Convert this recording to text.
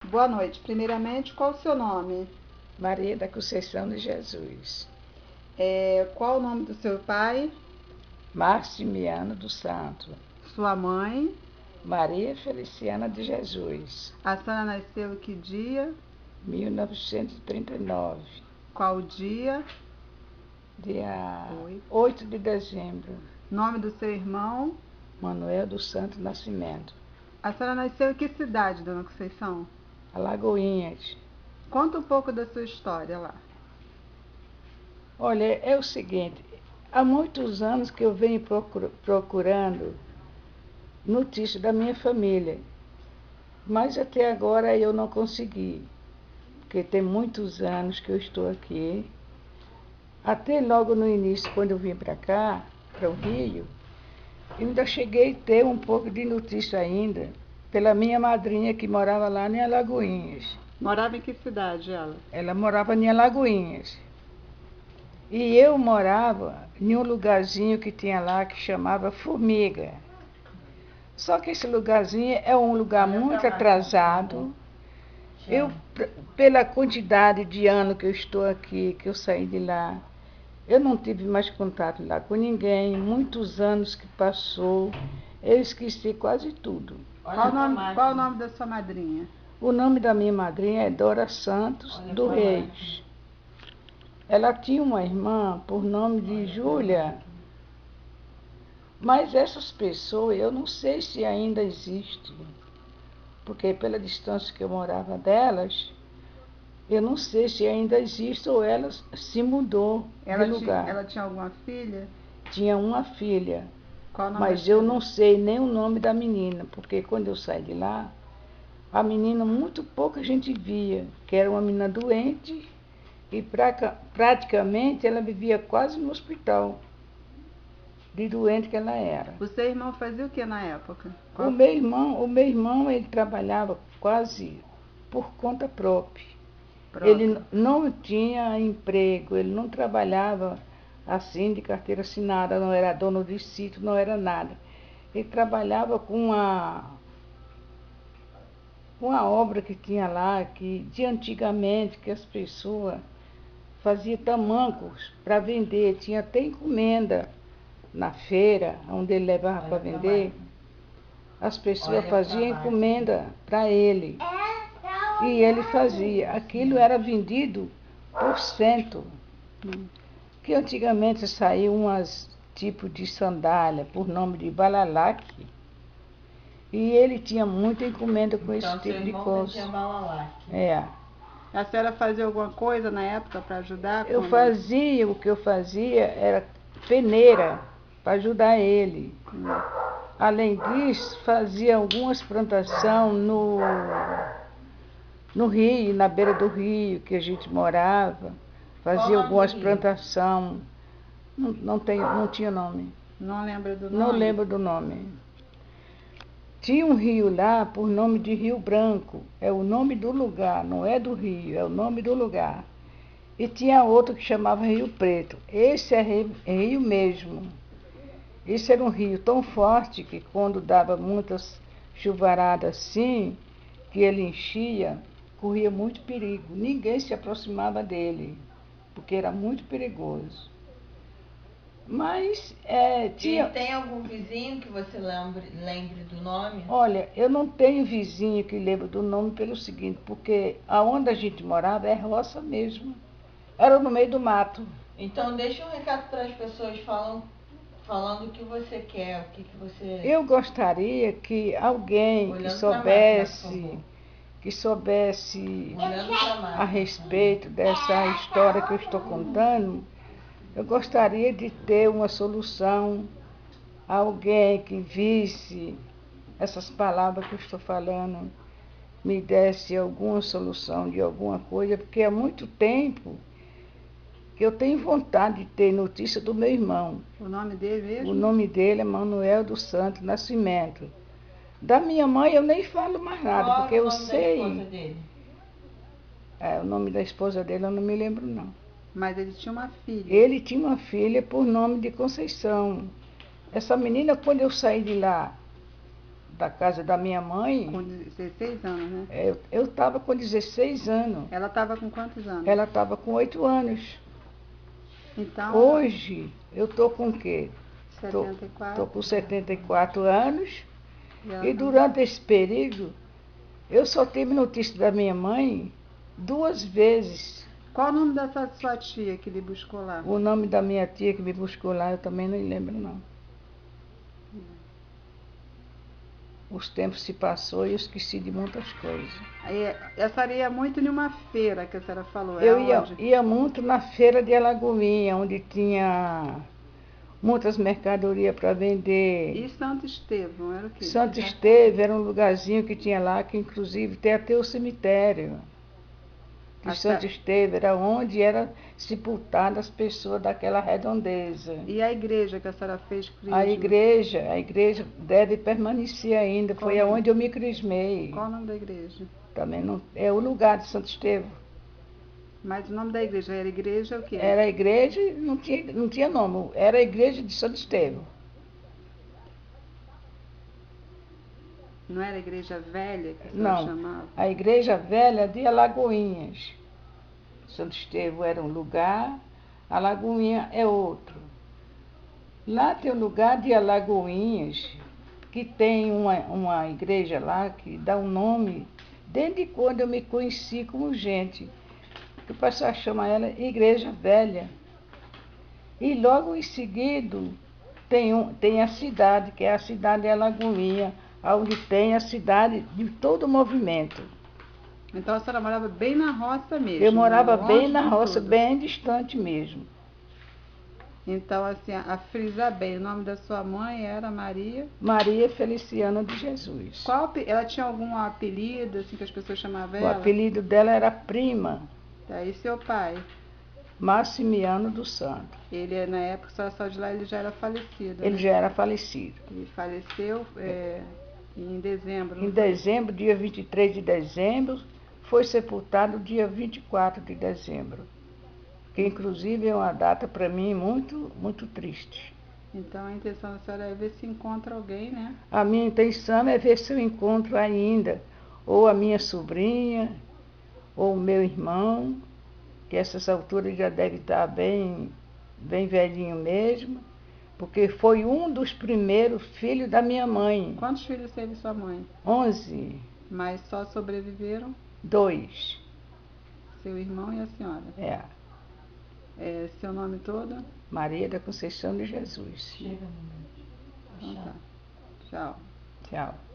Boa noite. Primeiramente, qual o seu nome? Maria da Conceição de Jesus. Qual o nome do seu pai? Maximiano do Santo. Sua mãe? Maria Feliciana de Jesus. A senhora nasceu que dia? 1939. Qual dia? Dia 8 de dezembro. Nome do seu irmão? Manuel do Santo Nascimento. A senhora nasceu em que cidade, dona Conceição? Alagoinhas. Conta um pouco da sua história lá. Olha, é o seguinte, há muitos anos que eu venho procurando notícia da minha família, mas até agora eu não consegui, porque tem muitos anos que eu estou aqui. Até logo no início, quando eu vim para cá, para o Rio, eu ainda cheguei a ter um pouco de notícia ainda, pela minha madrinha que morava lá em Alagoinhas. Morava em que cidade ela? Ela morava em Alagoinhas. E eu morava em um lugarzinho que tinha lá que chamava Formiga. Só que esse lugarzinho é um lugar muito atrasado. Eu, pela quantidade de anos que eu estou aqui, que eu saí de lá, eu não tive mais contato lá com ninguém. Muitos anos que passou, eu esqueci quase tudo. Qual o nome da sua madrinha? O nome da minha madrinha é Dora Santos do Reis. Ela tinha uma irmã por nome de Júlia, mas essas pessoas eu não sei se ainda existem, porque pela distância que eu morava delas, eu não sei se ainda existe ou ela se mudou de lugar. Ela tinha alguma filha? Tinha uma filha, Qual o nome mas eu não sei nem o nome da menina, porque quando eu saí de lá, a menina muito pouca gente via, que era uma menina doente e praticamente ela vivia quase no hospital, de doente que ela era. O seu irmão fazia o que na época? O meu irmão, ele trabalhava quase por conta própria. Ele não tinha emprego, ele não trabalhava assim de carteira assinada, não era dono de sítio, não era nada. Ele trabalhava com uma obra que tinha lá, que de antigamente, que as pessoas faziam tamancos para vender, tinha até encomenda na feira, onde ele levava para vender. As pessoas faziam encomenda para ele. E ele fazia. Aquilo era vendido por cento. Que antigamente saiu umas tipo de sandália por nome de balalaque. E ele tinha muita encomenda com esse tipo de coisa. A senhora fazia alguma coisa na época para ajudar? O que eu fazia era peneira para ajudar ele. Além disso, fazia algumas plantações no rio, na beira do rio que a gente morava. Fazia algumas plantações. Não tinha nome. Não lembra do nome? Não lembro do nome. Tinha um rio lá por nome de Rio Branco. É o nome do lugar, não é do rio, é o nome do lugar. E tinha outro que chamava Rio Preto. Esse é rio mesmo. Esse era um rio tão forte que quando dava muitas chuvaradas assim, que ele enchia, corria muito perigo. Ninguém se aproximava dele, porque era muito perigoso. Mas tinha... E tem algum vizinho que você lembre do nome? Olha, eu não tenho vizinho que lembre do nome pelo seguinte, porque aonde a gente morava é roça mesmo. Era no meio do mato. Então deixa um recado para as pessoas falando o que você quer, o que você... Eu gostaria que alguém que soubesse a respeito dessa história que eu estou contando, eu gostaria de ter uma solução, alguém que visse essas palavras que eu estou falando, me desse alguma solução de alguma coisa, porque há muito tempo que eu tenho vontade de ter notícia do meu irmão. O nome dele mesmo? O nome dele é Manuel do Santo Nascimento. Da minha mãe eu nem falo mais nada, porque eu sei. Qual é o nome da esposa dele? O nome da esposa dele eu não me lembro, não. Mas ele tinha uma filha. Ele tinha uma filha por nome de Conceição. Essa menina, quando eu saí de lá, da casa da minha mãe, Com 16 anos, né? eu estava com 16 anos. Ela estava com quantos anos? Ela estava com 8 anos. Então, Hoje, eu estou com o quê? Estou 74. com 74 anos. ela E tá- durante esse período, eu só tive notícia da minha mãe 2 vezes. Qual o nome dessa sua tia que lhe buscou lá? O nome da minha tia que me buscou lá, eu também não lembro, não. Os tempos se passou e eu esqueci de muitas coisas. Aí, a senhora ia muito em uma feira que a senhora falou. Eu é onde? ia muito na feira de Alagoinha, onde tinha muitas mercadorias para vender. E Santo Estevão, era o quê? Santo Estevão era um lugarzinho que tinha lá, que inclusive tem até o cemitério de Até- Santo Estevão, era onde eram sepultadas as pessoas daquela redondeza. E a igreja que a senhora fez crisma? A igreja deve permanecer ainda, foi Qual o nome? aonde eu me crismei. Qual o nome da igreja? Também não, é o lugar de Santo Estevão. Mas o nome da igreja era igreja o quê? Era a igreja, não tinha nome, era a igreja de Santo Estevão. Não era igreja velha que a senhora Não, chamava? a igreja velha de Alagoinhas. Santo Estevão era um lugar, Alagoinha é outro. Lá tem o lugar de Alagoinhas, que tem uma igreja lá que dá um nome, desde quando eu me conheci como gente. O pessoal chama ela Igreja Velha. E logo em seguida tem a cidade, que é a cidade de Alagoinha, onde tem a cidade de todo o movimento. Então a senhora morava bem na roça mesmo? Eu morava longe bem na de roça, tudo. bem distante mesmo. Então, assim, a frisar bem, o nome da sua mãe era Maria. Maria Feliciana de Jesus. Ela tinha algum apelido, assim, que as pessoas chamavam O ela? apelido dela era Prima, Aí seu pai, Maximiano dos Santos. ele na época, a senhora saiu de lá, ele já era falecido, Ele né? já era falecido. Ele faleceu em dezembro. Em não foi? dezembro, dia 23 de dezembro, foi sepultado dia 24 de dezembro. Que inclusive é uma data para mim muito, muito triste. Então a intenção da senhora é ver se encontra alguém, né? A minha intenção é ver se eu encontro ainda ou a minha sobrinha, ou o meu irmão, que a essas alturas já deve estar bem, bem velhinho mesmo, porque foi um dos primeiros filhos da minha mãe. Quantos filhos teve sua mãe? 11, Mas só sobreviveram 2. seu irmão e a senhora. Seu nome todo? Maria da Conceição de Jesus. Então tá. Tchau. Tchau.